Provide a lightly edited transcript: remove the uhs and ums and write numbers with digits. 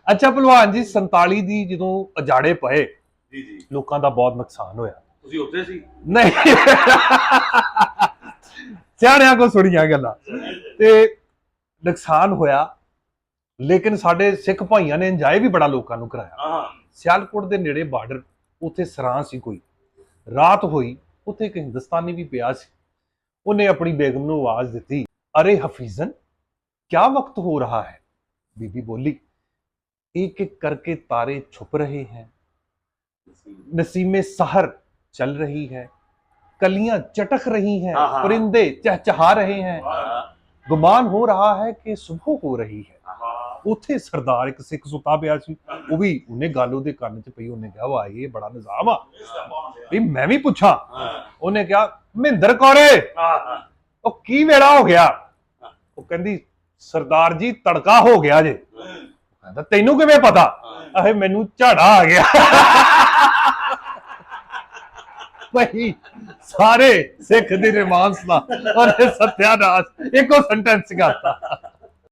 ਅੱਛਾ ਭਲਵਾਨ ਜੀ 47 ਦੀ ਜਦੋਂ ਅਜਾੜੇ ਪਏ ਜੀ ਜੀ ਲੋਕਾਂ ਦਾ ਬਹੁਤ ਨੁਕਸਾਨ ਹੋਇਆ। ਤੁਸੀਂ ਉੱਥੇ ਸੀ? ਨਹੀਂ ਸਿਆਣਿਆਂ ਕੋ ਸੁਣੀਆਂ ਗੱਲਾਂ ਤੇ ਨੁਕਸਾਨ ਹੋਇਆ, ਲੇਕਿਨ ਸਾਡੇ ਸਿੱਖ ਭਾਈਆਂ ਨੇ ਇੰਜੋਏ ਵੀ ਬੜਾ ਲੋਕਾਂ ਨੂੰ ਕਰਾਇਆ। ਹਾਂ ਸਿਆਲਕੋਟ ਦੇ ਨੇੜੇ ਬਾਰਡਰ, ਉੱਥੇ ਸਰਾਂ ਸੀ, ਕੋਈ ਰਾਤ ਹੋਈ, ਉੱਥੇ ਇੱਕ ਹਿੰਦੁਸਤਾਨੀ ਵੀ ਪਿਆ ਸੀ। ਉਹਨੇ ਆਪਣੀ ਬੇਗਮ ਨੂੰ ਆਵਾਜ਼ ਦਿੱਤੀ, ਅਰੇ ਹਫੀਜ਼ਨ क्या वक्त हो रहा है? बीबी बोली, एक एक करके तारे छुप रहे हैं, नसीमे सहर चल रही है, कलियां चटक रही हैं, परिंदे चहचहा रहे हैं, गुमान हो रहा है कि सुबह हो रही है। ਉੱਥੇ ਸਰਦਾਰ ਇੱਕ ਸਿੱਖ ਸੁੱਤਾ ਪਿਆ ਸੀ, ਉਹ ਵੀ ਉਹਨੇ ਗੱਲ ਉਹਦੇ ਕੰਨ 'ਚ ਪਈ, ਉਹਨੇ ਕਿਹਾ ਵਾਹ ਇਹ ਬੜਾ ਨਿਜ਼ਾਮ ਆ ਵੀ ਮੈਂ ਵੀ ਪੁੱਛਾਂ। ਉਹਨੇ ਕਿਹਾ ਮਹਿੰਦਰ ਕੌਰੇ ਉਹ ਕੀ ਵੇਲਾ ਹੋ ਗਿਆ? ਉਹ ਕਹਿੰਦੀ ਸਰਦਾਰ ਜੀ ਤੜਕਾ ਹੋ ਗਿਆ ਜੇ। ਕਹਿੰਦਾ ਤੈਨੂੰ ਕਿਵੇਂ ਪਤਾ? ਆਹੇ ਮੈਨੂੰ ਝਾੜਾ ਆ ਗਿਆ। ਭਾਈ ਸਾਰੇ ਸਿੱਖ ਦੀ ਰੋਮਾਂਸ ਦਾ ਔਰ ਸਤਿਆਨਾਸ਼ ਇੱਕੋ ਸੈਂਟੈਂਸ ਕਰਤਾ।